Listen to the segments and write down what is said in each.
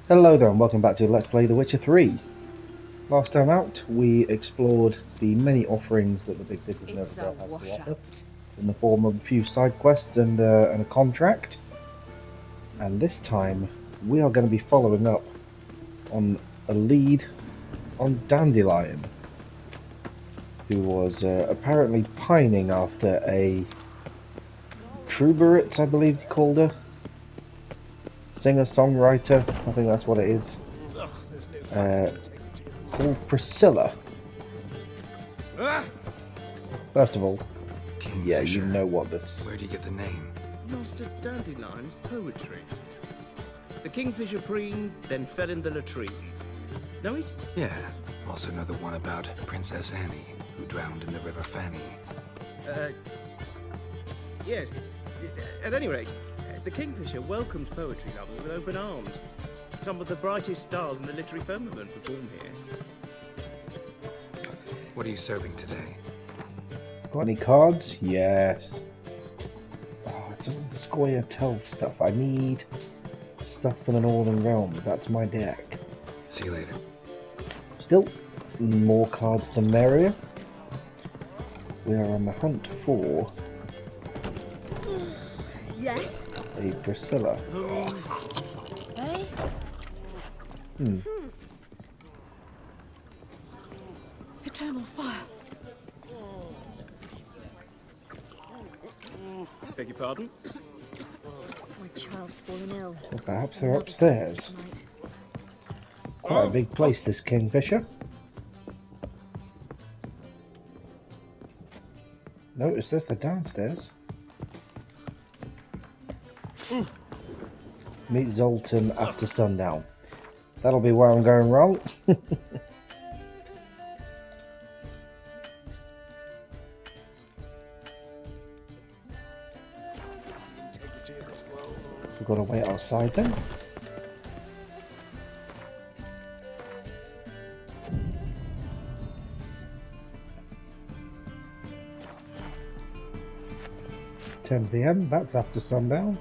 Hello there and welcome back to Let's Play The Witcher 3. Last time out, we explored the many offerings that the big city of Novendale has to offer, in the form of a few side quests and a contract. And this time, we are going to be following up on a lead on Dandelion, who was apparently pining after a troubadour, I believe he called her. Singer-songwriter, I think that's what it is. Called Priscilla. First of all, yeah, you know what that's... Where do you get the name? Master Dandelion's poetry. The kingfisher preened, then fell in the latrine. Know it? Yeah. Also know the one about Princess Annie, who drowned in the River Fanny. Yes. At any rate, the kingfisher welcomes poetry lovers with open arms. Some of the brightest stars in the literary firmament perform here. What are you serving today? Got any cards? Yes. Oh, it's all the Squire Tell stuff. I need stuff for the Northern Realms. That's my deck. See you later. Still, more cards the merrier. We are on the hunt for... Yes? a Priscilla. Eh? Eternal fire. Beg your pardon? My child's fallen ill. Or perhaps they're upstairs. Quite a big place, this Kingfisher. No, it says they're downstairs. Meet Zoltan after sundown. That'll be where I'm going wrong. We've got to wait outside then. (10 PM), that's after sundown.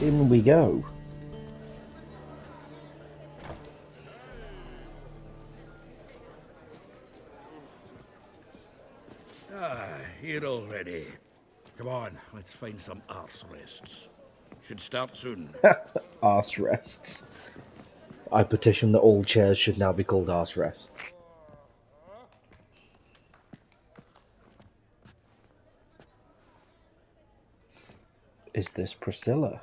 In we go. Here already. Come on, let's find some arse rests. Should start soon. Arse rests. I petition that all chairs should now be called arse rests. Is this Priscilla?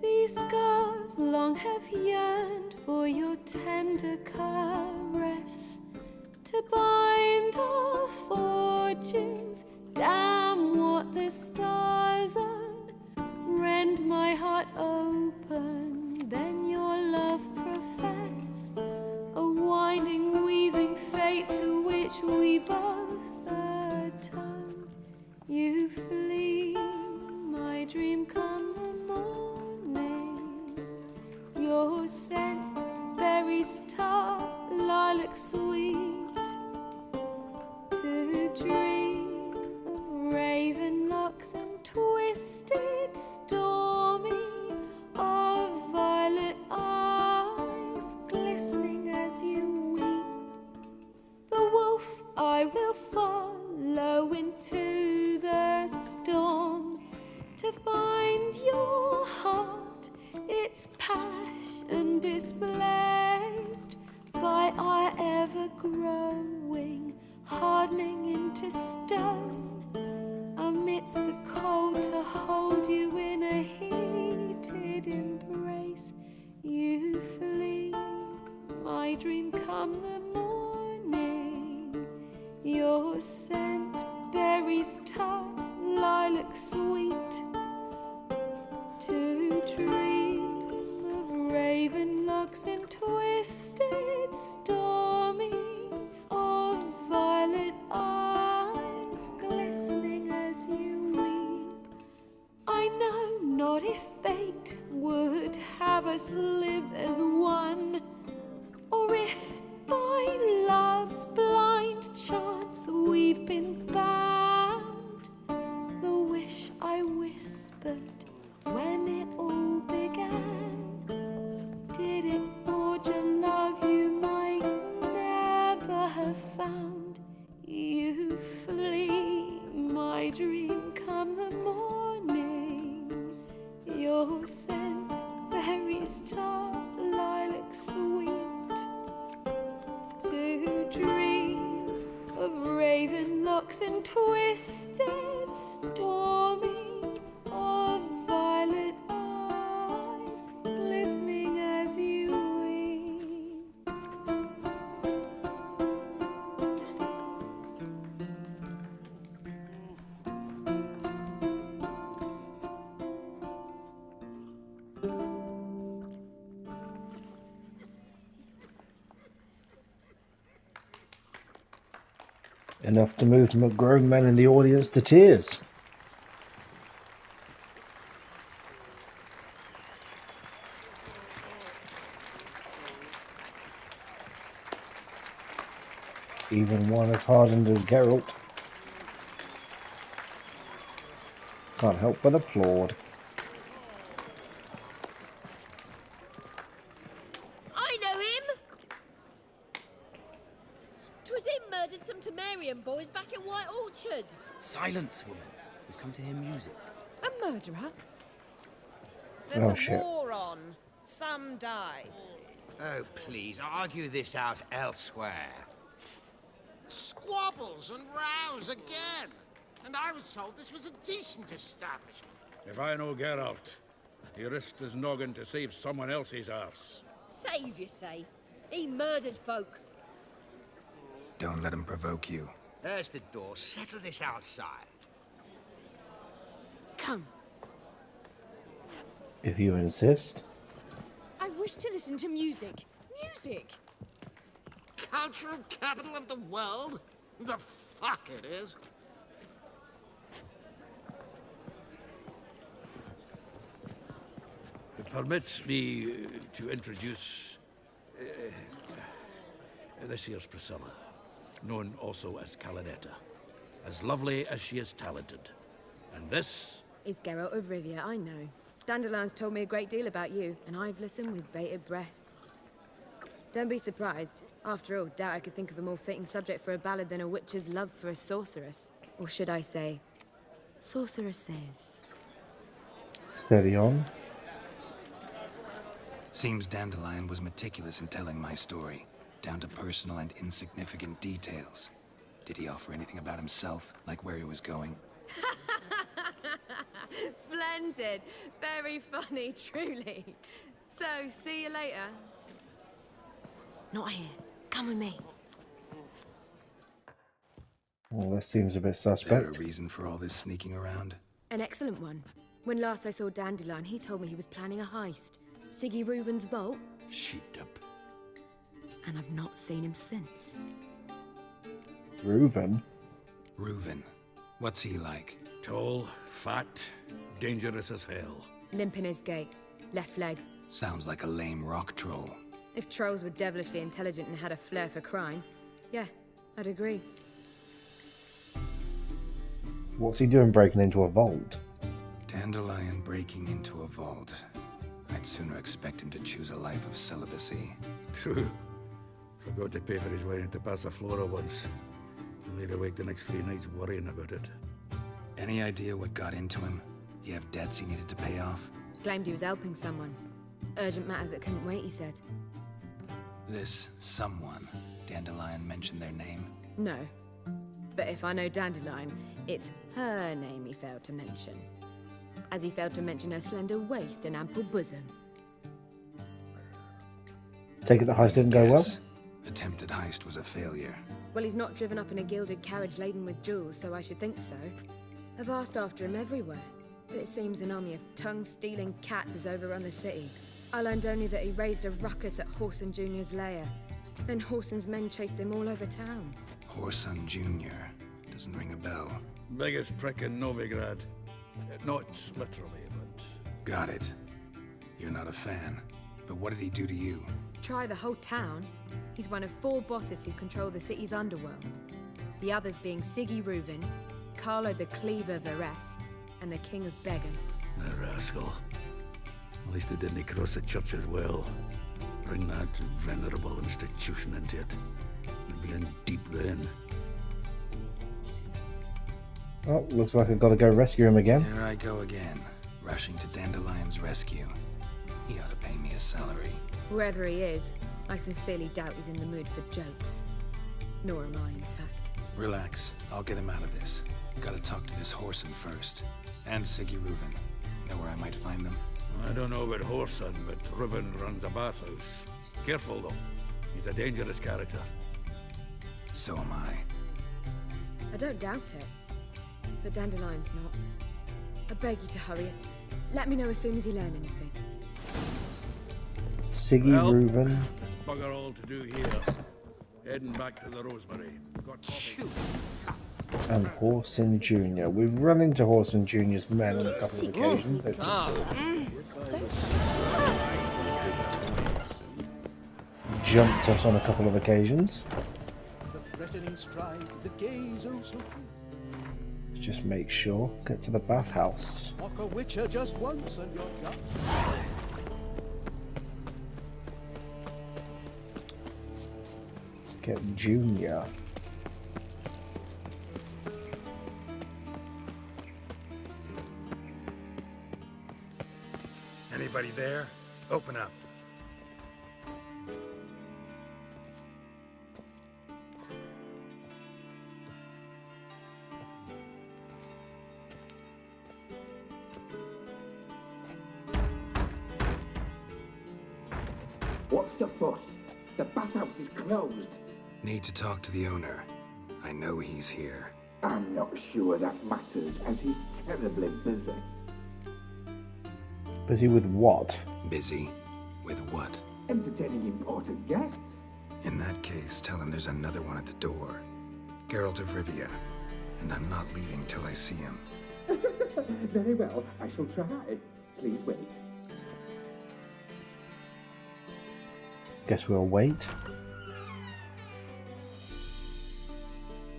These scars long have yearned for your tender caress, to bind our fortunes. Damn what the stars own. Rend my heart open, then your love profess, a winding, weaving fate to which we both atone. You flee, my dream come the morning. Your scent, berries tart, lilac sweet, to dream of raven locks and twisted stormy, of violet eyes glistening as you weep. The wolf I will follow into the storm, to find your heart, its passion displaced by our ever come the morning. Your scent, berries tart, lilac sweet. To dream of raven locks and twisted stormy, of violet eyes glistening as you weep. I know not if fate would have us live as one, or if by love's blind chance we've been bound. The wish I whispered when it all began, did it forge a love you might never have found? You flee, my dream, come the morning. Your scent, berries tart, lilac sweet. To dream of raven locks and twisted stormy, of violet eyes glistening as you weep. Enough to move grown men in the audience to tears. Even one as hardened as Geralt can't help but applaud. I know him! 'Twas him murdered some Temerian boys back in White Orchard. Silence, woman. We've come to hear music. A murderer? There's Oh, a shit. war on. Some die. Oh, please, argue this out elsewhere. Squabbles and rows again. And I was told this was a decent establishment. If I know Geralt, he risked his noggin to save someone else's arse. Save, you say? He murdered folk. Don't let him provoke you. There's the door. Settle this outside. Come. If you insist. I wish to listen to music. Music! Cultural capital of the world? The fuck it is. Permit me to introduce this here's Priscilla, known also as Calinetta, as lovely as she is talented. And this is Geralt of Rivia, I know. Dandelion's told me a great deal about you, and I've listened with bated breath. Don't be surprised. After all, doubt I could think of a more fitting subject for a ballad than a witch's love for a sorceress. Or should I say, sorceresses. Steady on. Seems Dandelion was meticulous in telling my story, down to personal and insignificant details. Did he offer anything about himself, like where he was going? Splendid. Very funny, truly. So, see you later. Not here. Come with me. Well, this seems a bit Is there a suspect. reason for all this sneaking around? An excellent one. When last I saw Dandelion, he told me he was planning a heist. Siggy Reuven's vault, sheepdip. and I've not seen him since. Reuven? Reuven. What's he like? Tall, fat, dangerous as hell. Limp in his gait, left leg. Sounds like a lame rock troll. If trolls were devilishly intelligent and had a flair for crime, yeah, I'd agree. What's he doing breaking into a vault? Dandelion breaking into a vault. I'd sooner expect him to choose a life of celibacy. True. Forgot to pay for his way into Passiflora once. And laid awake the next 3 nights worrying about it. Any idea what got into him? You have debts he needed to pay off? Claimed he was helping someone. Urgent matter that couldn't wait, he said. This someone, Dandelion mentioned their name? No. But if I know Dandelion, it's her name he failed to mention. As he failed to mention her slender waist and ample bosom. Take it the heist didn't go well? Yes. Attempted heist was a failure. Well, he's not driven up in a gilded carriage laden with jewels, so I should think so. I've asked after him everywhere, but it seems an army of tongue-stealing cats has overrun the city. I learned only that he raised a ruckus at Whoreson Jr.'s lair. Then Whoreson's men chased him all over town. Whoreson Jr. Doesn't ring a bell. Biggest prick in Novigrad. Not literally, but... Got it. You're not a fan. But what did he do to you? Try the whole town. He's one of 4 bosses who control the city's underworld. The others being Ciri, Carlo the Cleaver Varese, and the King of Beggars. The rascal. At least he didn't cross the church as well. Bring that venerable institution into it. You'd be in deep then. Oh, looks like I've got to go rescue him again. Here I go again, rushing to Dandelion's rescue. He ought to pay me a salary. Whoever he is, I sincerely doubt he's in the mood for jokes. Nor am I, in fact. Relax, I'll get him out of this. Gotta talk to this Whoreson first. And Siggy Reuven. Know where I might find them? I don't know about Whoreson, but Reuven runs a bathhouse. Careful though, he's a dangerous character. So am I. I don't doubt it. But Dandelion's not. I beg you to hurry. Let me know as soon as you learn anything. Siggy Reuven. Bugger all to do here. Heading back to the Rosemary. Got coffee. And Whoreson Jr. We've run into Whoreson Jr.'s men on a couple of occasions. Jumped us on a couple of occasions. The threatening stride, the gaze oh so fierce. Just make sure, get to the bathhouse. Walk a witcher just once and you're done. Get Junior. Anybody there? Open up. What's the fuss? The bathhouse is closed. Need to talk to the owner. I know he's here. I'm not sure that matters, as he's terribly busy. Busy with what? Busy? With what? Entertaining important guests. In that case, tell him there's another one at the door. Geralt of Rivia. And I'm not leaving till I see him. Very well, I shall try. Please wait. Guess we'll wait.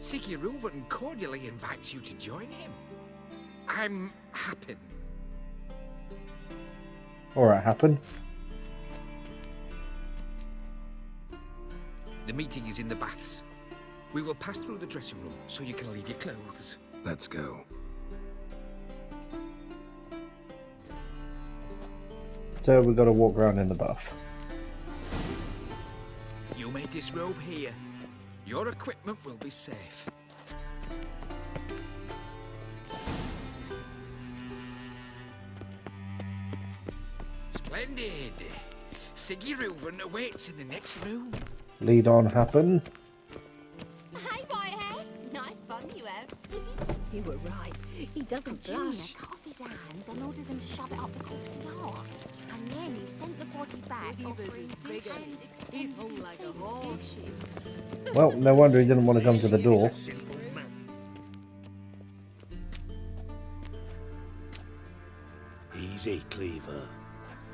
Siggy Reuven cordially invites you to join him. I'm happy. Alright, happen. The meeting is in the baths. We will pass through the dressing room so you can leave your clothes. Let's go. So we've got to walk around in the bath. You may disrobe here. Your equipment will be safe. Splendid. Siggy Reuven awaits in the next room. Lead on, happen. Hey, Whitehead. Nice bun you have. You were right. He doesn't Junior blush. cut off his hand, then ordered them to shove it up the corpse's arse. And then he sent the body back offering big and He's whole like a horse. Well, no wonder he didn't want to come to the door. Easy, Cleaver.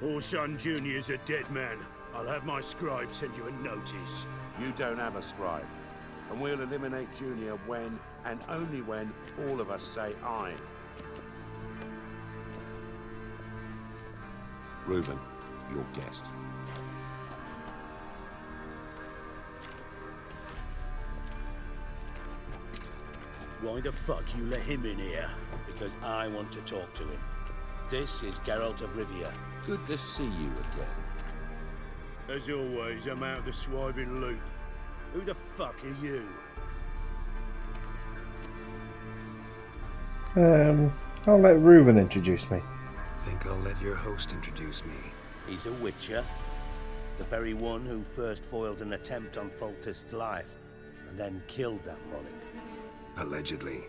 Whoreson Jr.'s a dead man. I'll have my scribe send you a notice. You don't have a scribe. And we'll eliminate Junior when, and only when, all of us say aye. Reuven, your guest. Why the fuck you let him in here? Because I want to talk to him. This is Geralt of Rivia. Good to see you again. As always, I'm out of the swiving loop. Who the fuck are you? I'll let Reuven introduce me. Think I'll let your host introduce me. He's a witcher. The very one who first foiled an attempt on Foltest's life, and then killed that morning. Allegedly.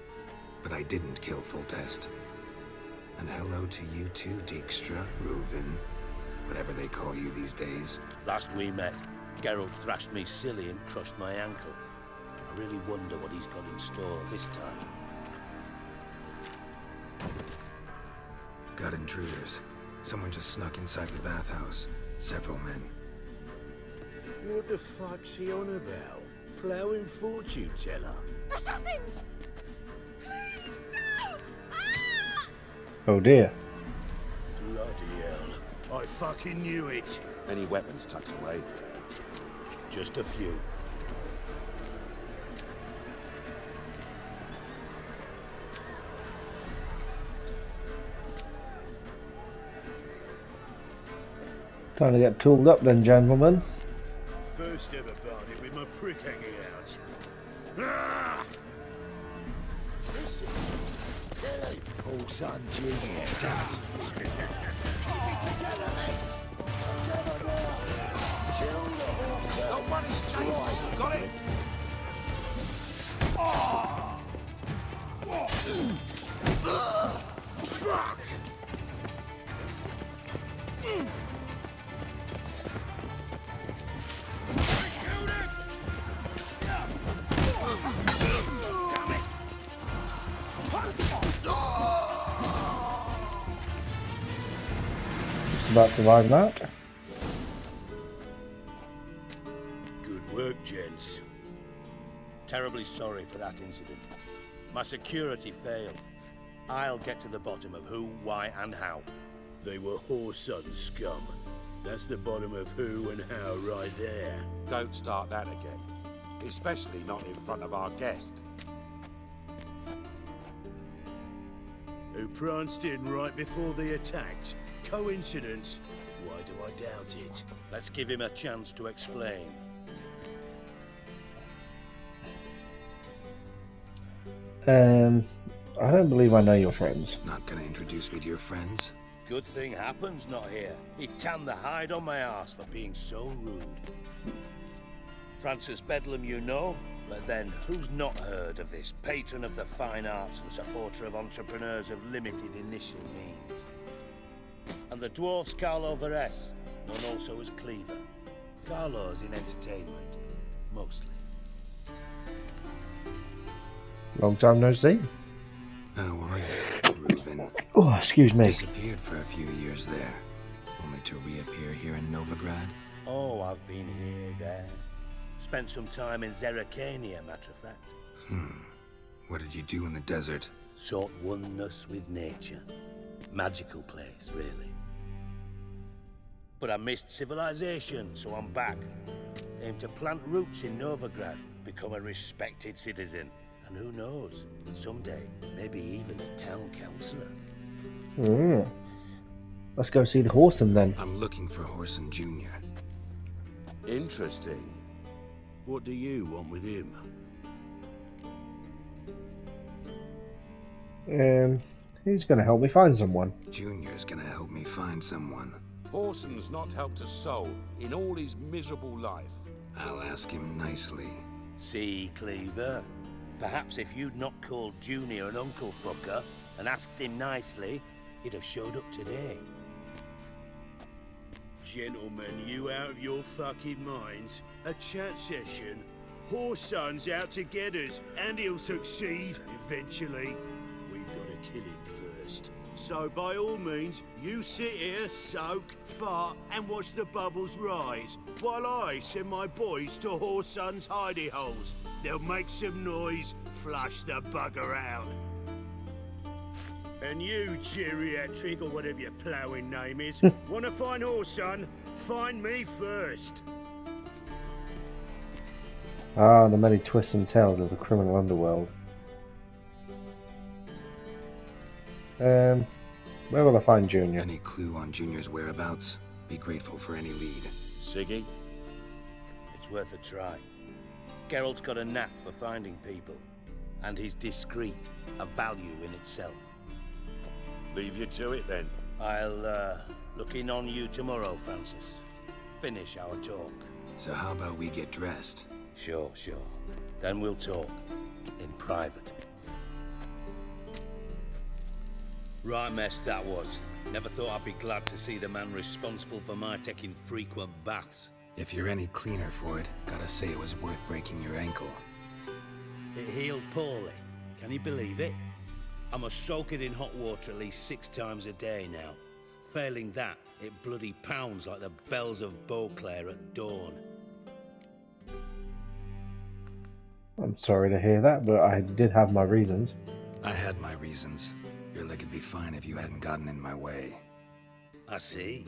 But I didn't kill Foltest. And hello to you too, Dijkstra, Reuven, whatever they call you these days. Last we met, Geralt thrashed me silly and crushed my ankle. I really wonder what he's got in store this time. Got intruders. Someone just snuck inside the bathhouse. Several men. What the fuck's he on about? Ploughing fortune teller? Assassins! Please, no! Ah! Oh dear. Bloody hell. I fucking knew it. Any weapons tucked away? Just a few. Time to get tooled up then, gentlemen. First ever party with my prick hanging out. Ah! Oh, son, genius. Got one strike. Got it. Fuck! Just about survived that. Good work, gents. Terribly sorry for that incident. My security failed. I'll get to the bottom of who, why, and how. They were whoreson scum. That's the bottom of who and how right there. Don't start that again. Especially not in front of our guest. Who pranced in right before they attacked. Coincidence? Why do I doubt it? Let's give him a chance to explain. I don't believe I know your friends. Not gonna introduce me to your friends? Good thing Happen's not here. He tanned the hide on my ass for being so rude. Francis Bedlam you know, but then who's not heard of this patron of the fine arts and supporter of entrepreneurs of limited initial means? And the dwarf's Carlo Veres, known also as Cleaver. Carlo's in entertainment, mostly. Long time no see. How are you, Reuven? Oh, excuse me. Disappeared for a few years there, only to reappear here in Novigrad. Oh, I've been here, there. Spent some time in Zerrikania, matter of fact. What did you do in the desert? Sought oneness with nature. Magical place, really. But I missed civilization, so I'm back. Aim to plant roots in Novigrad, become a respected citizen. And who knows, someday, maybe even a town councillor. Let's go see the Whoreson then. I'm looking for Whoreson Jr. Interesting. What do you want with him? He's gonna help me find someone. Junior's gonna help me find someone. Whoreson's not helped a soul in all his miserable life. I'll ask him nicely. See, Cleaver? Perhaps if you'd not called Junior an uncle fucker and asked him nicely, he'd have showed up today. Gentlemen, you out of your fucking minds? A chat session? Whoreson's out to get us, and he'll succeed eventually. We've got to kill him first. So by all means, you sit here, soak, fart, and watch the bubbles rise, while I send my boys to Whoreson's hidey holes. They'll make some noise, flush the bugger out. And you, geriatric, or whatever your ploughing name is, wanna find Whoreson? Find me first. Ah, the many twists and turns of the criminal underworld. Where will I find Junior? Any clue on Junior's whereabouts? Be grateful for any lead. Siggy? It's worth a try. Geralt's got a knack for finding people, and he's discreet, a value in itself. Leave you to it then. I'll look in on you tomorrow, Francis. finish our talk. So how about we get dressed? Sure. Then we'll talk. In private. Right mess that was. Never thought I'd be glad to see the man responsible for my taking frequent baths. If you're any cleaner for it, gotta say it was worth breaking your ankle. It healed poorly. Can you believe it? I must soak it in hot water at least 6 times a day now. Failing that, it bloody pounds like the bells of Beauclair at dawn. I'm sorry to hear that, but I did have my reasons. I had my reasons. Your leg would be fine if you hadn't gotten in my way. I see.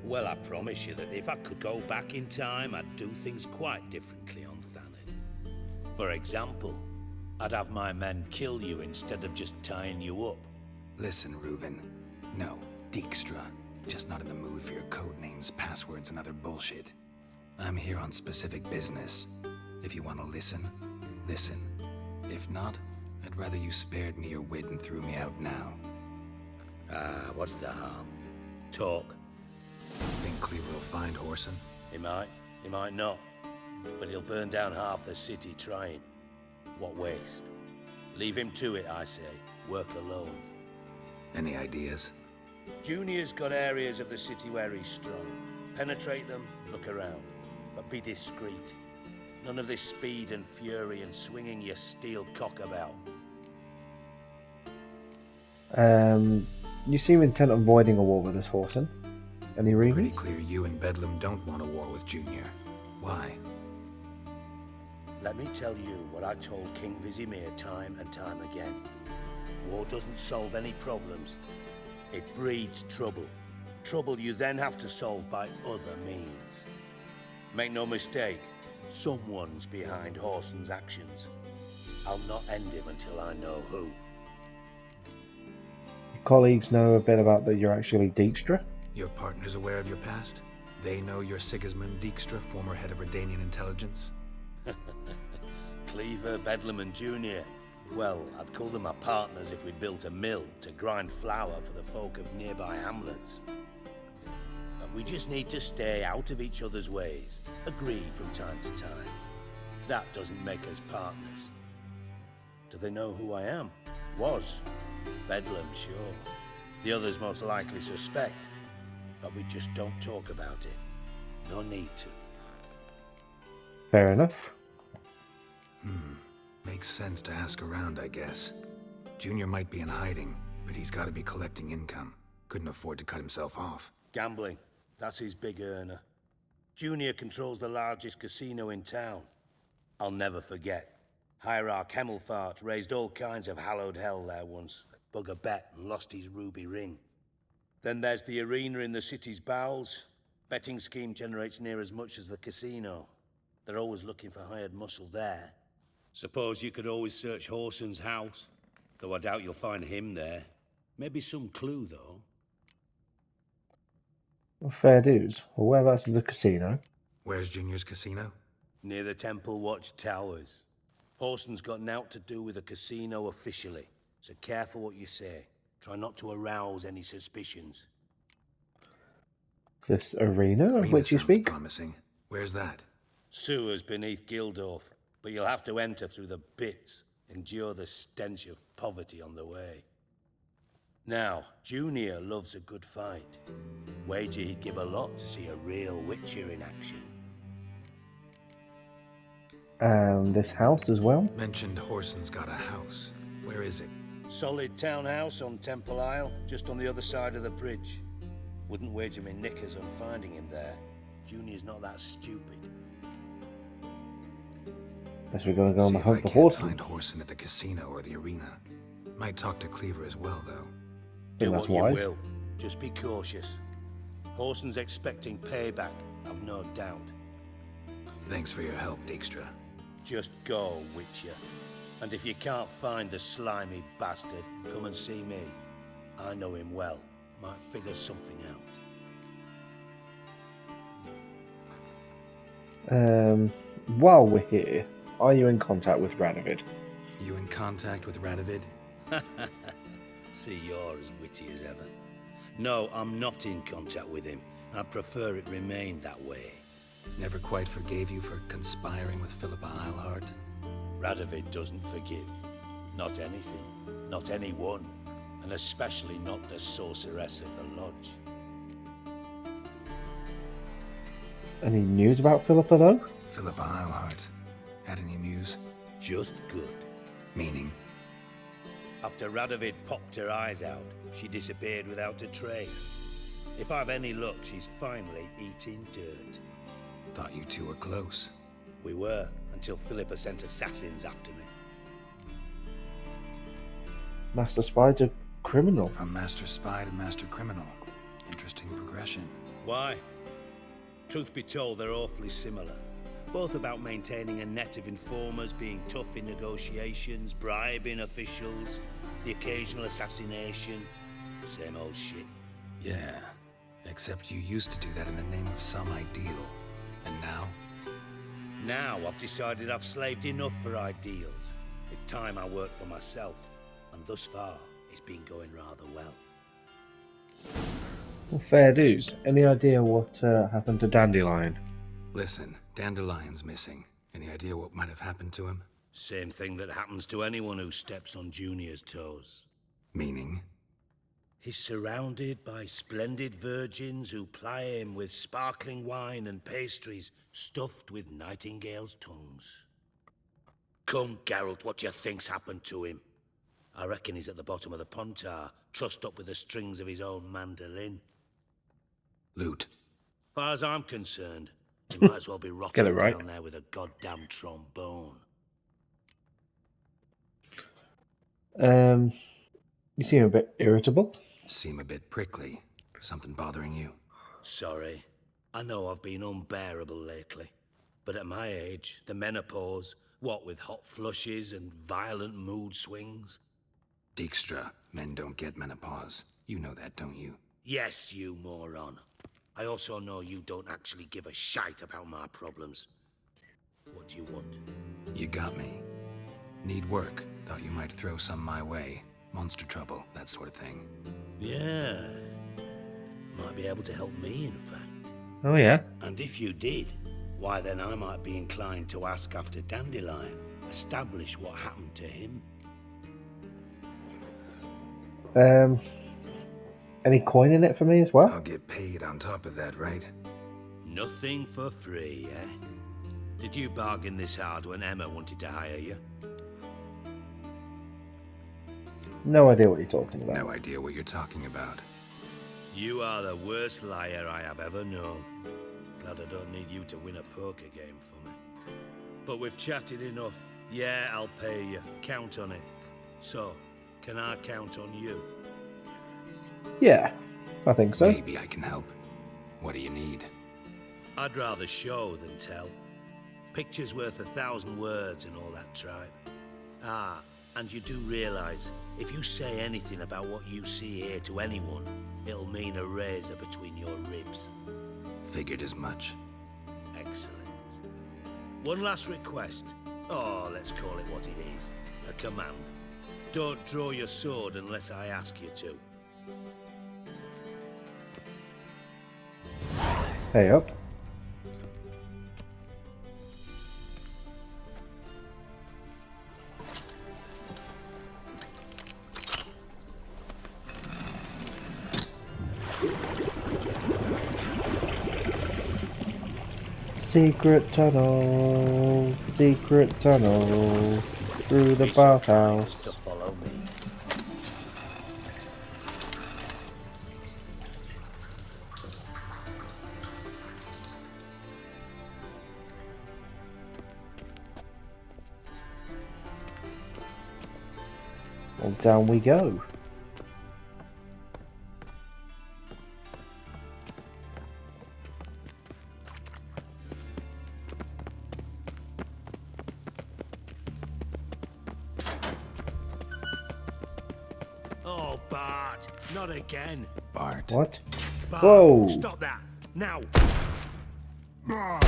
Well, I promise you that if I could go back in time, I'd do things quite differently on Thanedd. For example, I'd have my men kill you instead of just tying you up. Listen, Reuven. No, Dijkstra. Just not in the mood for your code names, passwords, and other bullshit. I'm here on specific business. If you want to listen, listen. If not, I'd rather you spared me your wit and threw me out now. What's the harm? Talk. Think Cleaver will find Whoreson? He might not. But he'll burn down half the city trying. What waste? Leave him to it, I say. Work alone. Any ideas? Junior's got areas of the city where he's strong. Penetrate them, look around. But be discreet. None of this speed and fury and swinging your steel cock about. You seem intent on avoiding a war with this Whoreson. Any reasons? Pretty clear you and Bedlam don't want a war with Junior. Why? Let me tell you what I told King Vizimir time and time again. War doesn't solve any problems. It breeds trouble. Trouble you then have to solve by other means. Make no mistake, someone's behind Whoreson's actions. I'll not end him until I know who. Your colleagues know a bit about that you're actually Dijkstra? Your partner's aware of your past? They know you're Sigismund Dijkstra, former head of Redanian intelligence? Cleaver, Bedlam and Junior. Well, I'd call them my partners if we'd built a mill to grind flour for the folk of nearby hamlets. But we just need to stay out of each other's ways, agree from time to time. That doesn't make us partners. Do they know who I am? Was. Bedlam, sure. The others most likely suspect. But we just don't talk about it. No need to. Fair enough. Makes sense to ask around, I guess. Junior might be in hiding, but he's got to be collecting income. Couldn't afford to cut himself off. Gambling. That's his big earner. Junior controls the largest casino in town. I'll never forget. Hierarch Hemmelfart raised all kinds of hallowed hell there once. Bug a bet and lost his ruby ring. Then there's the arena in the city's bowels. Betting scheme generates near as much as the casino. They're always looking for hired muscle there. Suppose you could always search Whoreson's house, though I doubt you'll find him there. Maybe some clue, though. Well, fair dues. Well, whereabouts is the casino? Where's Junior's casino? Near the Temple Watch Towers. Whoreson's got nought to do with the casino officially, so careful what you say. Try not to arouse any suspicions. This arena of which you speak? Promising. Where's that? Sewers beneath Gildorf, but you'll have to enter through the bits, endure the stench of poverty on the way. Now, Junior loves a good fight. Wager he'd give a lot to see a real Witcher in action. And this house as well? Mentioned Whoreson's got a house. Where is it? Solid townhouse on Temple Isle, just on the other side of the bridge. Wouldn't wager me knickers on finding him there. Junior's not that stupid. Guess we're gonna go on the hunt for Whoreson. Whoreson. Find Whoreson at the casino or the arena. Might talk to Cleaver as well, though. Do that's what wise. you will. Just be cautious. Whoreson's expecting payback, I've no doubt. Thanks for your help, Dijkstra. Just go, Witcher. And if you can't find the slimy bastard, come and see me. I know him well. Might figure something out. While we're here, are you in contact with Radovid? You in contact with Radovid? See, you're as witty as ever. No, I'm not in contact with him. I prefer it remained that way. Never quite forgave you for conspiring with Philippa Eilhart? Radovid doesn't forgive. Not anything. Not anyone. And especially not the sorceress of the lodge. Any news about Philippa, though? Philippa Eilhart. Had any news? Just good. Meaning? After Radovid popped her eyes out, she disappeared without a trace. If I've any luck, she's finally eating dirt. Thought you two were close. We were, until Philippa sent assassins after me. Master Spy to criminal. From Master Spy to Master Criminal. Interesting progression. Why? Truth be told, they're awfully similar. Both about maintaining a net of informers, being tough in negotiations, bribing officials, the occasional assassination. Same old shit. Yeah, except you used to do that in the name of some ideal. And now? Now I've decided I've slaved enough for ideals. It's time I worked for myself. And thus far, it's been going rather well. Well, fair dues. Any idea what happened to Dandelion? Listen, Dandelion's missing. Any idea what might have happened to him? Same thing that happens to anyone who steps on Junior's toes. Meaning? He's surrounded by splendid virgins who ply him with sparkling wine and pastries stuffed with nightingales' tongues. Come, Geralt, what do you think's happened to him? I reckon he's at the bottom of the Pontar, trussed up with the strings of his own mandolin. Loot. Far as I'm concerned, he might as well be rotting right. down there with a goddamn trombone. You seem a bit irritable. Seem a bit prickly. Something bothering you? Sorry. I know I've been unbearable lately. But at my age, the menopause, what with hot flushes and violent mood swings. Dijkstra, men don't get menopause. You know that, don't you? Yes, you moron. I also know you don't actually give a shite about my problems. What do you want? You got me. Need work. Thought you might throw some my way. Monster trouble, that sort of thing. Yeah. Might be able to help me, in fact. Oh, yeah? And if you did, why then I might be inclined to ask after Dandelion. Establish what happened to him. Any coin in it for me as well? I'll get paid on top of that, right? Nothing for free, eh? Did you bargain this hard when Emma wanted to hire you? No idea what you're talking about. No idea what you're talking about. You are the worst liar I have ever known. Glad I don't need you to win a poker game for me. But we've chatted enough. Yeah, I'll pay you. Count on it. So, can I count on you? Yeah, I think so. Maybe I can help. What do you need? I'd rather show than tell. Picture's worth 1,000 words and all that tripe. Ah, and you do realize, if you say anything about what you see here to anyone, it'll mean a razor between your ribs. Figured as much. Excellent. One last request. Oh, let's call it what it is. A command. Don't draw your sword unless I ask you to. Hey up. Secret tunnel, through the bathhouse. To follow me. Well, down we go. Oh, Bart, not again. Bart. What? Bart, Whoa. stop that, now. Man,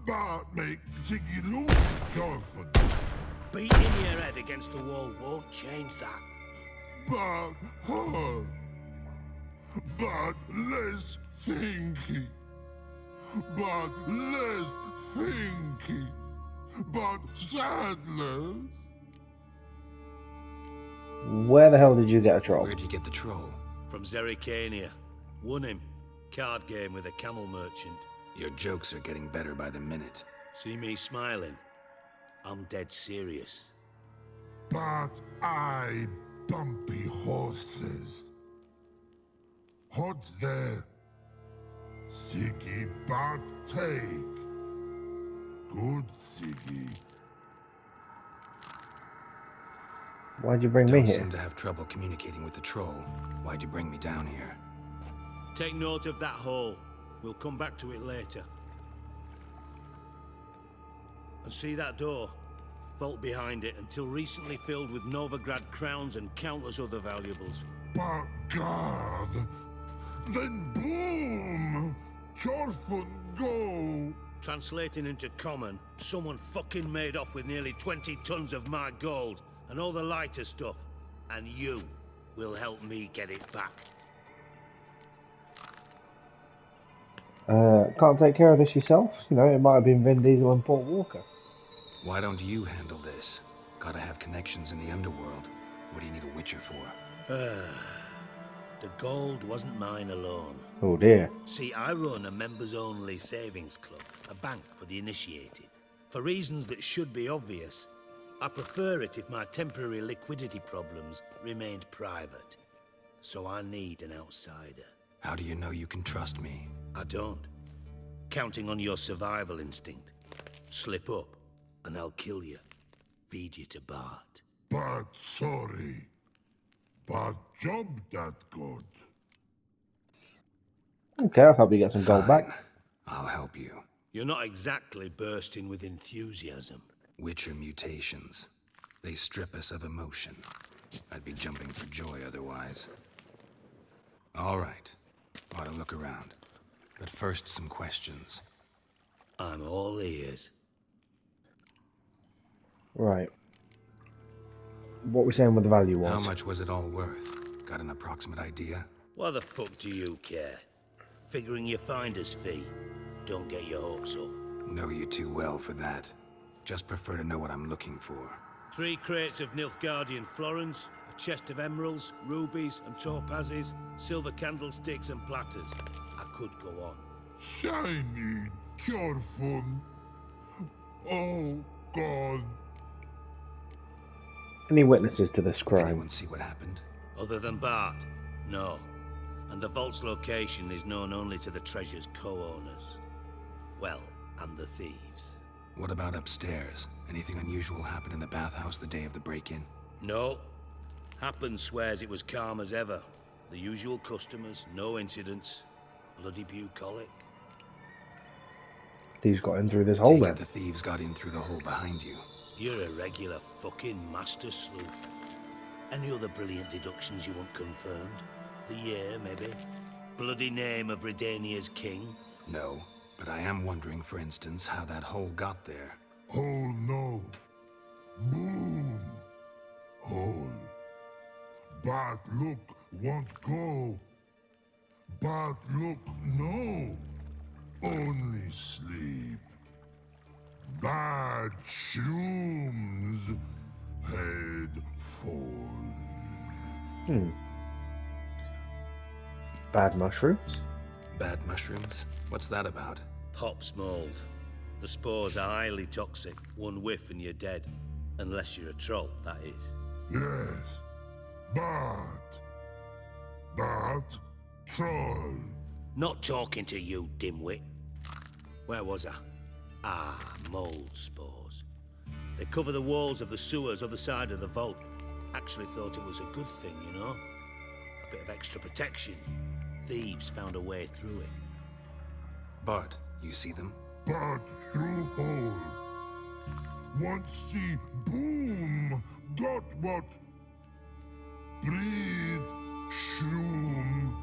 Bart make Ziggy Lou, Jonathan. Beating your head against the wall won't change that. Bart, but less thinky. But less thinky. But sadless. Where the hell did you get a troll? Where'd you get the troll? From Zerrikania. Won him. Card game with a camel merchant. Your jokes are getting better by the minute. See me smiling? I'm dead serious. But I bumpy horses. Hot there. Siggy but take. Good Siggy. Why'd you bring me Don't here? seem to have trouble communicating with the troll. Why'd you bring me down here? Take note of that hole. We'll come back to it later. And see that door? Vault behind it, until recently filled with Novigrad crowns and countless other valuables. But God, then boom! Chorfun go! Translating into common, someone fucking made off with nearly 20 tons of my gold, and all the lighter stuff. And you will help me get it back. Can't take care of this yourself? You know, it might have been Vin Diesel and Paul Walker. Why don't you handle this? Gotta have connections in the underworld. What do you need a witcher for? The gold wasn't mine alone. Oh dear. See, I run a members-only savings club, a bank for the initiated. For reasons that should be obvious, I prefer it if my temporary liquidity problems remained private. So I need an outsider. How do you know you can trust me? I don't. Counting on your survival instinct. Slip up, and I'll kill you. Feed you to Bart. But sorry. But job that good. Okay, I'll help you get some gold Fine. back. I'll help you. You're not exactly bursting with enthusiasm. Witcher mutations. They strip us of emotion. I'd be jumping for joy otherwise. All right. Ought to look around. But first, some questions. I'm all ears. Right. What we're saying with the value was? How much was it all worth? Got an approximate idea? Why the fuck do you care? Figuring your finder's fee. Don't get your hopes up. Know you too well for that. Just prefer to know what I'm looking for. 3 crates of Nilfgaardian florins, a chest of emeralds, rubies and topazes, silver candlesticks and platters. I could go on. Shiny, Chorfun. Oh, God. Any witnesses to this crime? Anyone see what happened? Other than Bart? No. And the vault's location is known only to the treasure's co-owners. Well, and the thieves. What about upstairs? Anything unusual happen in the bathhouse the day of the break-in? No. Happen swears it was calm as ever. The usual customers, no incidents. Bloody bucolic. Thieves got in through this hole Take then. it the thieves got in through the hole behind you. You're a regular fucking master sleuth. Any other brilliant deductions you want confirmed? The year, maybe? Bloody name of Redania's king? No, but I am wondering, for instance, how that hole got there. Hole no. Boom. Hole. But look, won't go. But look, no. Only sleep. Bad shrooms. Head falls. Bad mushrooms? Bad mushrooms? What's that about? Pop's mold. The spores are highly toxic. One whiff and you're dead. Unless you're a troll, that is. Yes. But troll. Not talking to you, dimwit. Where was I? Ah, mold spores. They cover the walls of the sewers other side of the vault. Actually thought it was a good thing, you know? A bit of extra protection. Thieves found a way through it. Bart, you see them? But through hole. Want see boom. Got what? Breathe. Shroom.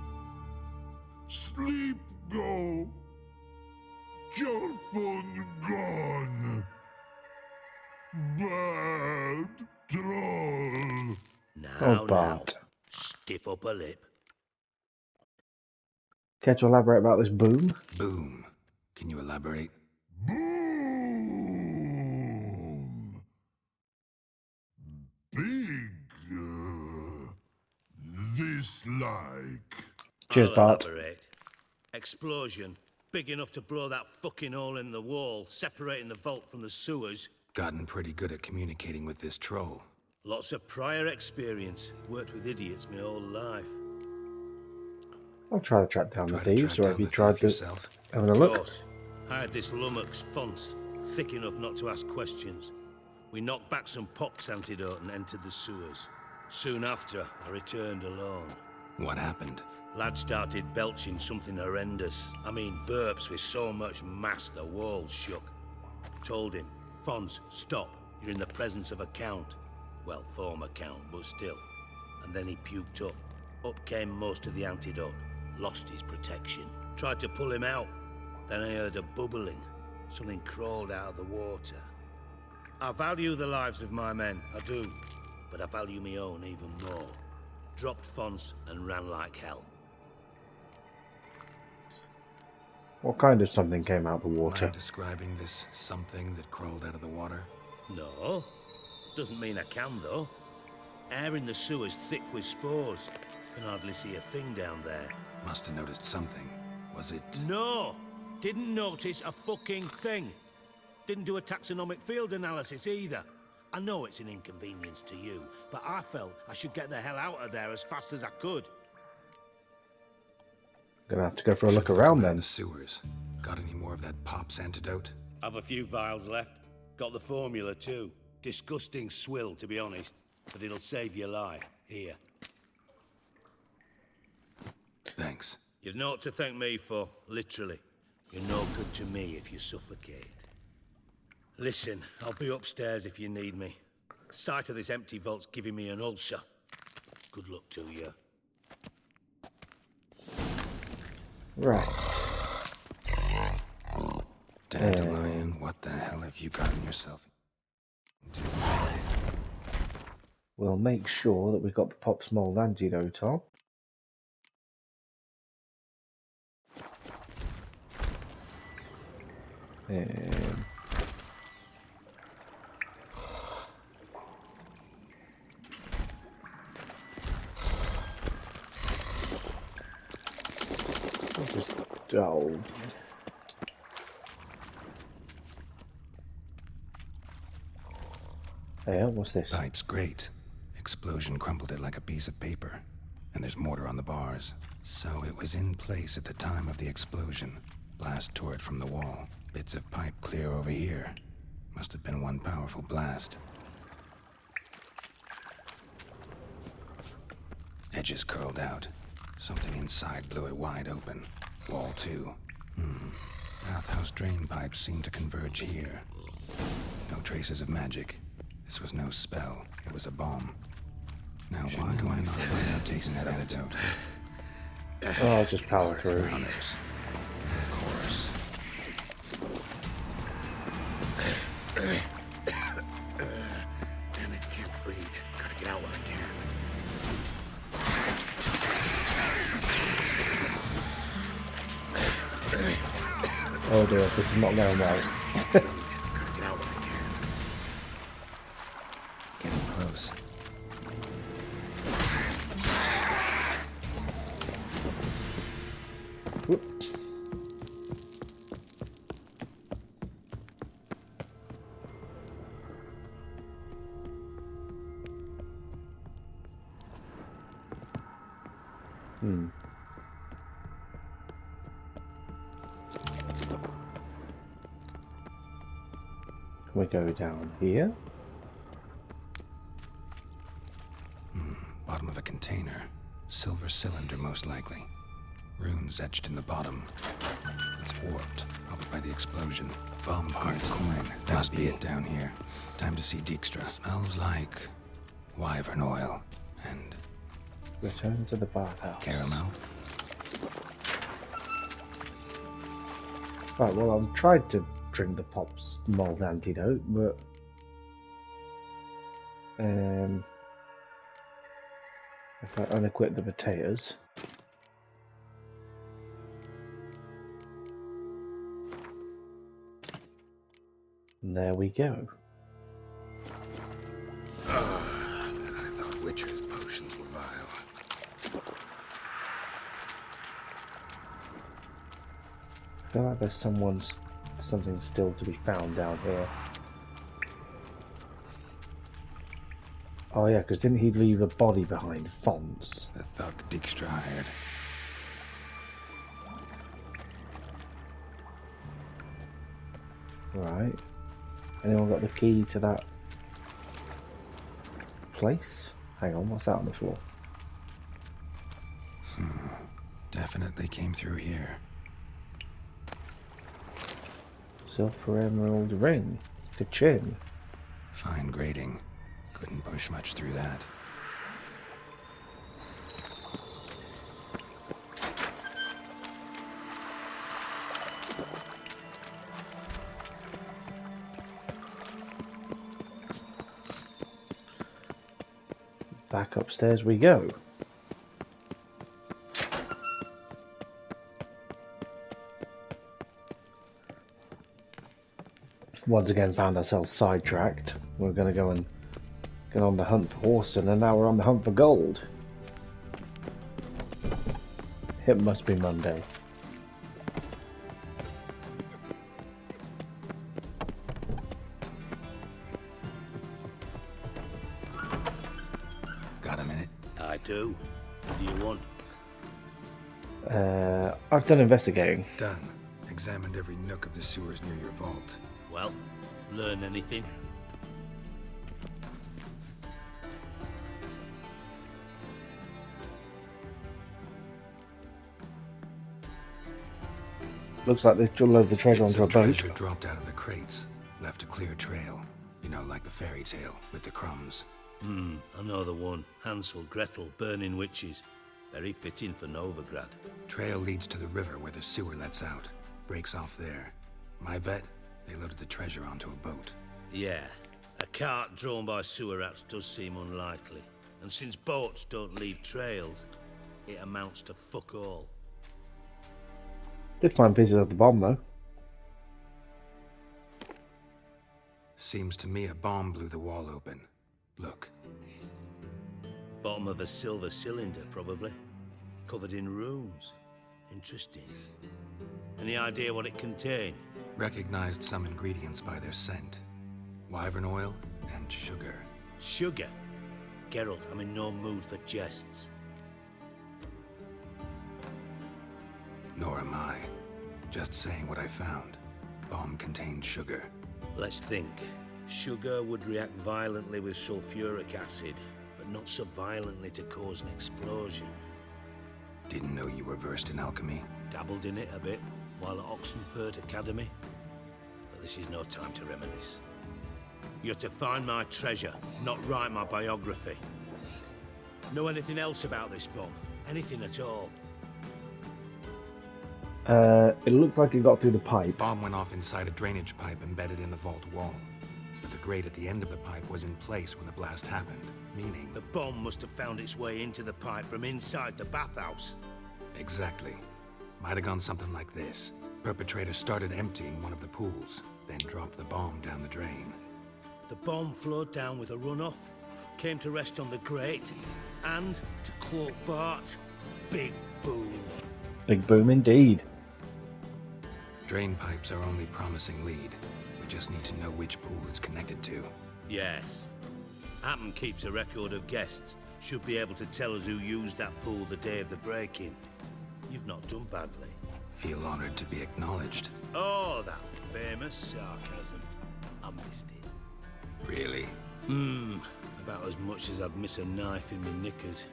Sleep go. Your phone gone. Bad troll. Now, Oh, Bart. Stiff upper lip. Care to elaborate about this boom? Boom. Can you elaborate? Boom. Big. This like. Cheers, I'll Bart. elaborate. Explosion. Big enough to blow that fucking hole in the wall, separating the vault from the sewers. Gotten pretty good at communicating with this troll. Lots of prior experience. Worked with idiots my whole life. I'll try to track down the Try to thieves, track or down have you the tried thief to yourself? having a Of look? course. I had this lummox fonts, thick enough not to ask questions. We knocked back some pox antidote and entered the sewers. Soon after, I returned alone. What happened? Lad started belching something horrendous. I mean, burps with so much mass the walls shook. Told him, Fons, stop. You're in the presence of a count. Well, former count, but still. And then he puked up. Up came most of the antidote. Lost his protection. Tried to pull him out. Then I heard a bubbling. Something crawled out of the water. I value the lives of my men, I do. But I value my own even more. Dropped Fons and ran like hell. What kind of something came out of the water? Mind describing this something that crawled out of the water? No. Doesn't mean I can, though. Air in the sewer's thick with spores. Can hardly see a thing down there. Must have noticed something. Was it... No! Didn't notice a fucking thing. Didn't do a taxonomic field analysis either. I know it's an inconvenience to you, but I felt I should get the hell out of there as fast as I could. Gonna have to go for a look around then. The sewers. Got any more of that pop's antidote? Have a few vials left. Got the formula too. Disgusting swill, to be honest. But it'll save your life. Here. Thanks. You've naught to thank me for, literally. You're no good to me if you suffocate. Listen, I'll be upstairs if you need me. Sight of this empty vault's giving me an ulcer. Good luck to you. Right. Dandelion, what the hell have you gotten yourself into? We'll make sure that we've got the pop's mold antidote on. Oh. Yeah, what's this? Pipe's great. Explosion crumpled it like a piece of paper. And there's mortar on the bars. So it was in place at the time of the explosion. Blast tore it from the wall. Bits of pipe clear over here. Must have been one powerful blast. Edges curled out. Something inside blew it wide open. Wall too. Bathhouse drain pipes seem to converge here. No traces of magic. This was no spell. It was a bomb. Now why am I not finding out taking that antidote? Oh, I'll just power through. Of course. Damn it, can't breathe. Gotta get out while I can. Oh dear, this is not going well. Gotta get out while I can. Getting close. Whoop. Can we go down here? Bottom of a container. Silver cylinder, most likely. Runes etched in the bottom. It's warped, probably by the explosion. Bomb part coin. That must be it down here. Time to see Dijkstra. Smells like wyvern oil and Return to the bathhouse. caramel. Right, well, I've tried to drink the pop's mold antidote, but if I unequip the potatoes, And there we go. I thought Witcher's potions were vile. I feel like there's something still to be found down here. Oh yeah, because didn't he leave a body behind? Fonts. The thug Dijkstra hired. Right. Anyone got the key to that place? Hang on, what's that on the floor? Definitely came through here. Silver emerald ring. Ka-chin. Fine grading. Couldn't push much through that. Back upstairs we go. Once again found ourselves sidetracked. We're going to go and get on the hunt for Horson, and now we're on the hunt for gold. It must be Monday. Got a minute? I do. What do you want? I've done investigating. Done. Examined every nook of the sewers near your vault. Well, learn anything? Looks like they've loaded the treasure onto a boat. Treasure dropped out of the crates, left a clear trail. You know, like the fairy tale with the crumbs. I know the one. Hansel, Gretel, burning witches. Very fitting for Novigrad. Trail leads to the river where the sewer lets out. Breaks off there. My bet, they loaded the treasure onto a boat. Yeah. A cart drawn by sewer rats does seem unlikely. And since boats don't leave trails, it amounts to fuck all. Did find pieces of the bomb though. Seems to me a bomb blew the wall open. Look. Bottom of a silver cylinder, probably. Covered in runes. Interesting. Any idea what it contained? Recognized some ingredients by their scent. Wyvern oil and sugar. Sugar? Geralt, I'm in no mood for jests. Nor am I. Just saying what I found. Bomb contained sugar. Let's think. Sugar would react violently with sulfuric acid, but not so violently to cause an explosion. Didn't know you were versed in alchemy. Dabbled in it a bit while at Oxenford Academy. But this is no time to reminisce. You're to find my treasure, not write my biography. Know anything else about this bomb? Anything at all? It looked like it got through the pipe. Bomb went off inside a drainage pipe embedded in the vault wall. But the grate at the end of the pipe was in place when the blast happened, meaning... The bomb must have found its way into the pipe from inside the bathhouse. Exactly. Might have gone something like this. Perpetrator started emptying one of the pools, then dropped the bomb down the drain. The bomb flowed down with a runoff, came to rest on the grate, and, to quote Bart, big boom. Big boom indeed. Drain pipes are only promising lead. We just need to know which pool it's connected to. Yes. Appen keeps a record of guests. Should be able to tell us who used that pool the day of the break-in. You've not done badly. Feel honored to be acknowledged. Oh, that famous sarcasm. I missed it. Really? About as much as I'd miss a knife in my knickers.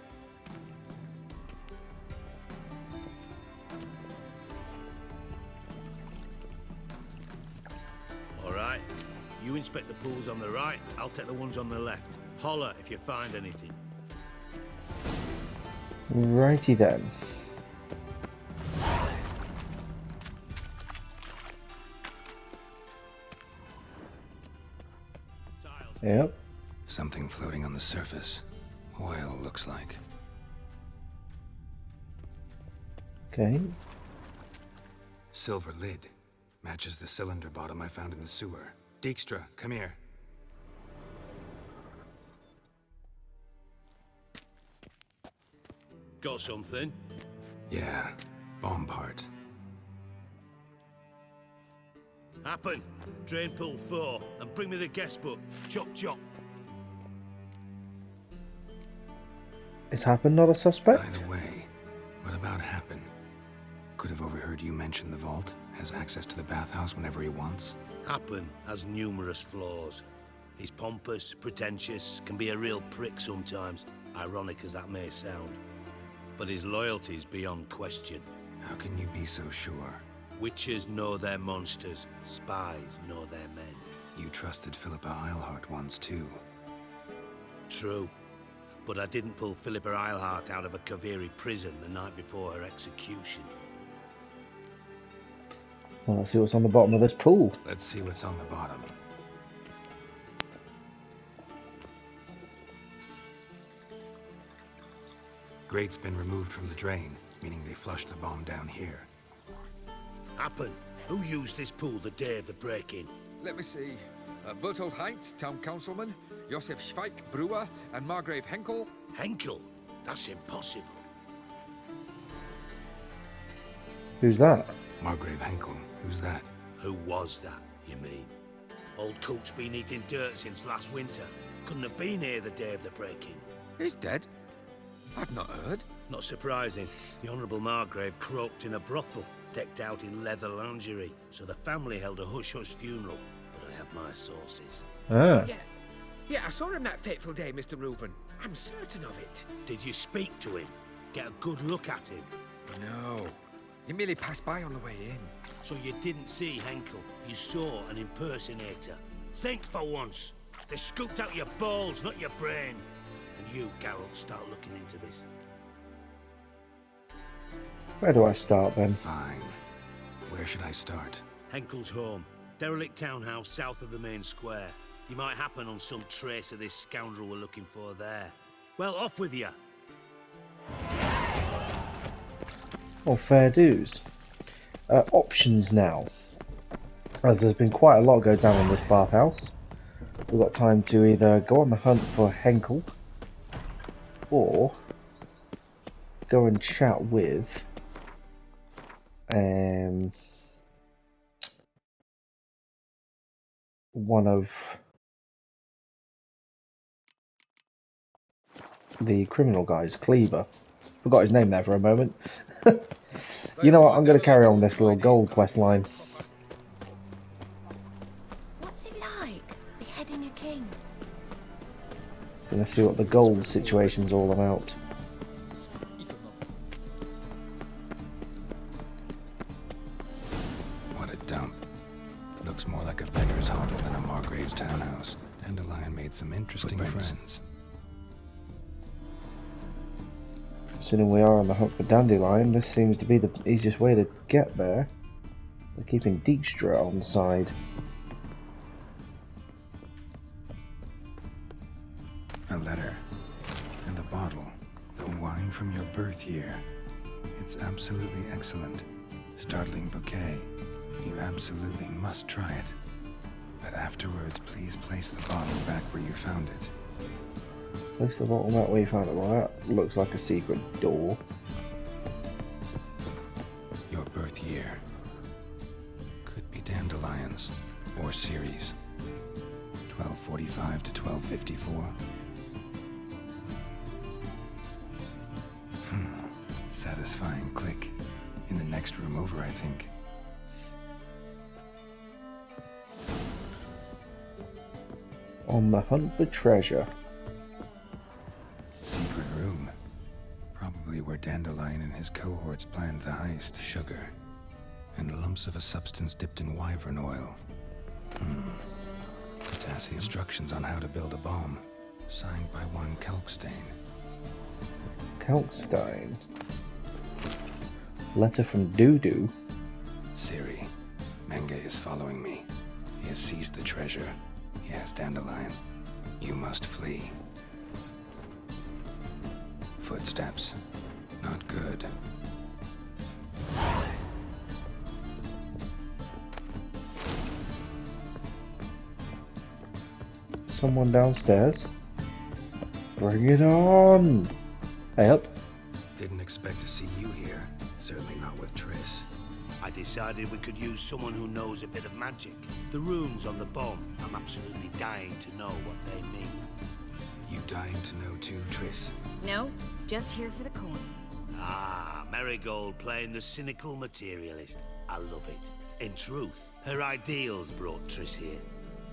Alright, you inspect the pools on the right, I'll take the ones on the left. Holler if you find anything. Righty then. Yep. Something floating on the surface. Oil, looks like. Okay. Silver lid. Matches the cylinder bottom I found in the sewer. Dijkstra, come here. Got something? Yeah, bomb part. Happen. Drain pool 4, and bring me the guest book. Chop chop. Is Happen not a suspect? By the way, what about Happen? Could have overheard you mention the vault. Has access to the bathhouse whenever he wants. Happen has numerous flaws. He's pompous, pretentious, can be a real prick sometimes, ironic as that may sound. But his loyalty's beyond question. How can you be so sure? Witches know their monsters, spies know their men. You trusted Philippa Eilhart once too. True. But I didn't pull Philippa Eilhart out of a Kaviri prison the night before her execution. Well, let's see what's on the bottom of this pool. Let's see what's on the bottom. Grate's been removed from the drain, meaning they flushed the bomb down here. Happen. Who used this pool the day of the break-in? Let me see. Bertold Heinz, town councilman, Josef Schweik, brewer, and Margrave Henkel. Henkel? That's impossible. Who's that? Margrave Henkel. Who's that? Who was that, you mean? Old coat's been eating dirt since last winter. Couldn't have been here the day of the break-in. He's dead? I'd not heard. Not surprising. The Honourable Margrave croaked in a brothel, decked out in leather lingerie, so the family held a hush-hush funeral. But I have my sources. Ah. Yeah, I saw him that fateful day, Mr. Reuven. I'm certain of it. Did you speak to him? Get a good look at him? No. He merely passed by on the way in. So you didn't see Henkel. You saw an impersonator. Think for once. They scooped out your balls, not your brain. And you, Geralt, start looking into this. Where do I start then? Fine. Where should I start? Henkel's home. Derelict townhouse south of the main square. You might happen on some trace of this scoundrel we're looking for there. Well, off with you. Well, fair dues. Options now. As there's been quite a lot go down in this bathhouse. We've got time to either go on the hunt for Henkel or go and chat with one of the criminal guys, Cleaver. Forgot his name there for a moment. You know what, I'm going to carry on this little gold quest line. What's it like, beheading a king? Gonna see what the gold situation's all about. What a dump. Looks more like a beggar's hovel than a Margrave's townhouse. Dandelion made some interesting friends. Considering we are on the hunt for Dandelion, this seems to be the easiest way to get there. They're keeping Dijkstra on side. A letter. And a bottle. The wine from your birth year. It's absolutely excellent. Startling bouquet. You absolutely must try it. But afterwards, please place the bottle back where you found it. Place the bottle back where you found it. Well, that looks like a secret door. Your birth year. Could be Dandelion's. Or Ciri's. 1245 to 1254. Satisfying click. In the next room over, I think. On the hunt for treasure. Secret room. Probably where Dandelion and his cohorts planned the heist. Sugar. And lumps of a substance dipped in wyvern oil. Potassium. Instructions on how to build a bomb. Signed by one Kalkstein. Kalkstein? Letter from Doodoo. Ciri. Menge is following me. He has seized the treasure. He has Dandelion. You must flee. Footsteps. Not good. someone downstairs. Bring it on! Hey up. Didn't expect to see you here. Certainly not with Triss. I decided we could use someone who knows a bit of magic. The runes on the bomb, I'm absolutely dying to know what they mean. You dying to know too, Triss? No, just here for the coin. Ah, Marigold playing the cynical materialist. I love it. In truth, her ideals brought Triss here.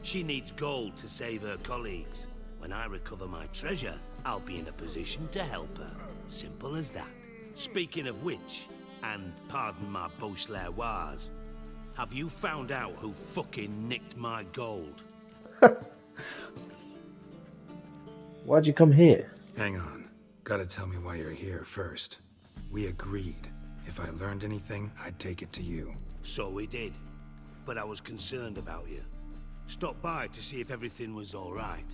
She needs gold to save her colleagues. When I recover my treasure, I'll be in a position to help her. Simple as that. Speaking of which, and pardon my Beauclervois, have you found out who fucking nicked my gold? Why'd you come here? Hang on. Gotta tell me why you're here first. We agreed. If I learned anything, I'd take it to you. So we did. But I was concerned about you. Stopped by to see if everything was alright.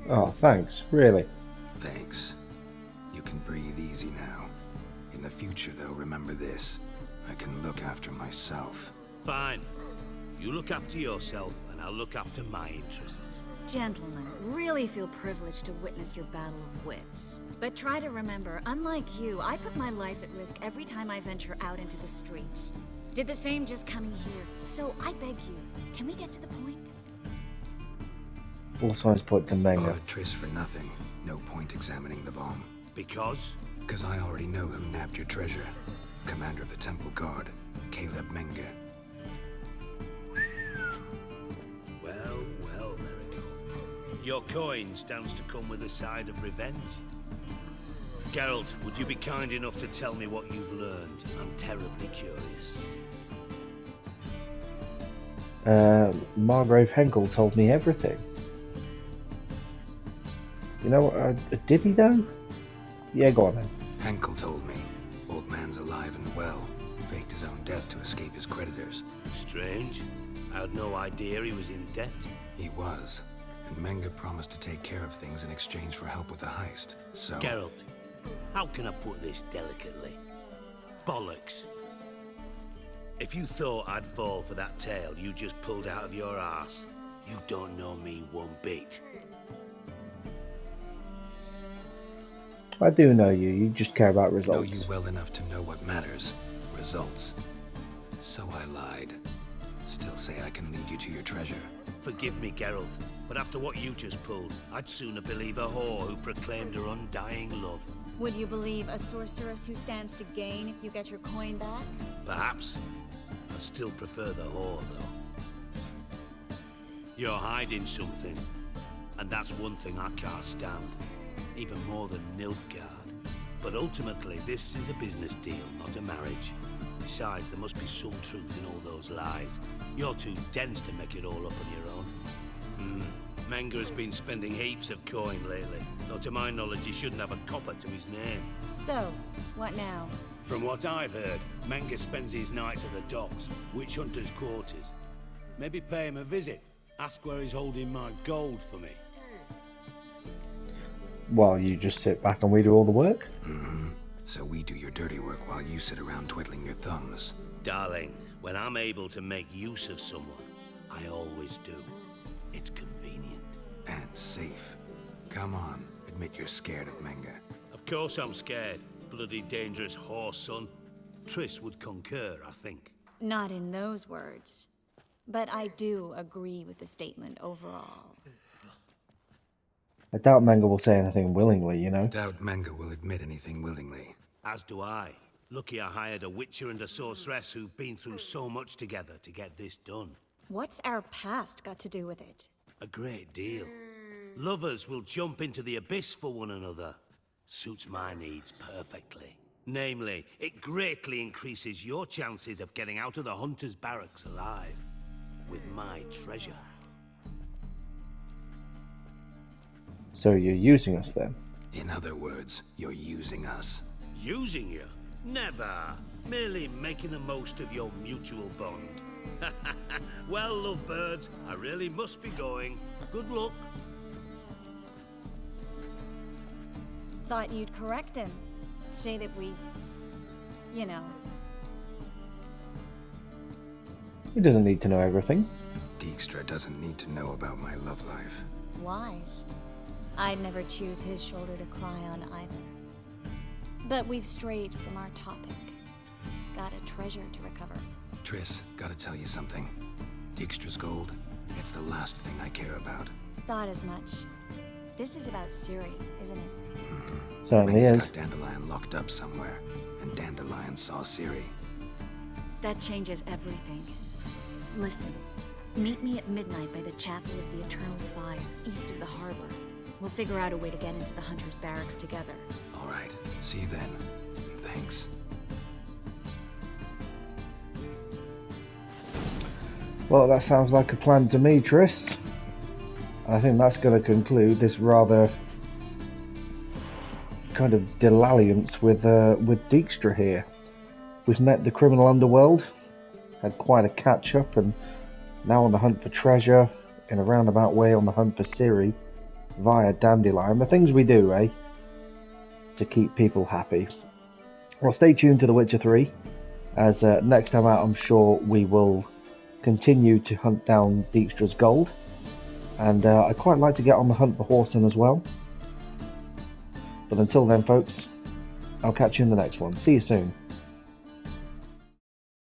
Oh, thanks. Really? Thanks. You can breathe easy now. In the future, though, remember this. I can look after myself. Fine. You look after yourself, and I'll look after my interests. Gentlemen, really feel privileged to witness your battle of wits. But try to remember, unlike you, I put my life at risk every time I venture out into the streets. Did the same just coming here. So I beg you, can we get to the point? All signs point to Menga. Bought Triss for nothing. No point examining the bomb. Because? Because I already know who nabbed your treasure. Commander of the Temple Guard, Caleb Menga. Well, Marigold. Your coin stands to come with a side of revenge. Geralt, would you be kind enough to tell me what you've learned? I'm terribly curious. Margrave Henkel told me everything. You know, did he though? Yeah, go on then. Henkel told me. Old man's alive and well. Faked his own death to escape his creditors. Strange. I had no idea he was in debt. He was. And Menga promised to take care of things in exchange for help with the heist. So... Geralt, how can I put this delicately? Bollocks. If you thought I'd fall for that tale you just pulled out of your arse, you don't know me one bit. I do know you. You just care about results. Know you well enough to know what matters. Results. So I lied. Still say I can lead you to your treasure. Forgive me, Geralt, but after what you just pulled, I'd sooner believe a whore who proclaimed her undying love. Would you believe a sorceress who stands to gain if you get your coin back? Perhaps. I'd still prefer the whore, though. You're hiding something, and that's one thing I can't stand. Even more than Nilfgaard. But ultimately, this is a business deal, not a marriage. Besides, there must be some truth in all those lies. You're too dense to make it all up on your own. Menga has been spending heaps of coin lately, though to my knowledge he shouldn't have a copper to his name. So, what now? From what I've heard, Menga spends his nights at the docks, witch hunters' quarters. Maybe pay him a visit. Ask where he's holding my gold for me. Well, you just sit back and we do all the work? So we do your dirty work while you sit around twiddling your thumbs. Darling, when I'm able to make use of someone, I always do. It's convenient. And safe. Come on, admit you're scared of Menga. Of course I'm scared. Bloody dangerous whore son. Triss would concur, I think. Not in those words. But I do agree with the statement overall. I doubt Menga will say anything willingly, you know? Doubt Menga will admit anything willingly. As do I. Lucky I hired a witcher and a sorceress who've been through so much together to get this done. What's our past got to do with it? A great deal. Lovers will jump into the abyss for one another. Suits my needs perfectly. Namely, it greatly increases your chances of getting out of the hunter's barracks alive. With my treasure. So you're using us then? In other words, you're using us. Using you? Never. Merely making the most of your mutual bond. Well, lovebirds, I really must be going. Good luck. Thought you'd correct him. Say that we... you know. He doesn't need to know everything. Dijkstra doesn't need to know about my love life. Wise. I'd never choose his shoulder to cry on either. But we've strayed from our topic. Got a treasure to recover. Triss, gotta tell you something. Dijkstra's gold, it's the last thing I care about. Thought as much. This is about Ciri, isn't it? Certainly Wing's is. got Dandelion locked up somewhere, and Dandelion saw Ciri. That changes everything. Listen, meet me at midnight by the Chapel of the Eternal Fire, east of the harbor. We'll figure out a way to get into the Hunter's Barracks together. All right, see you then. And thanks. Well, that sounds like a plan to me, Triss. I think that's going to conclude this rather kind of dalliance with Dijkstra here. We've met the criminal underworld, had quite a catch-up, and now on the hunt for treasure, in a roundabout way on the hunt for Ciri, via Dandelion. The things we do, eh? To keep people happy. Well, stay tuned to The Witcher 3, as next time out I'm sure we will continue to hunt down Dijkstra's gold. And I'd quite like to get on the hunt for Whoreson as well. But until then, folks, I'll catch you in the next one. See you soon.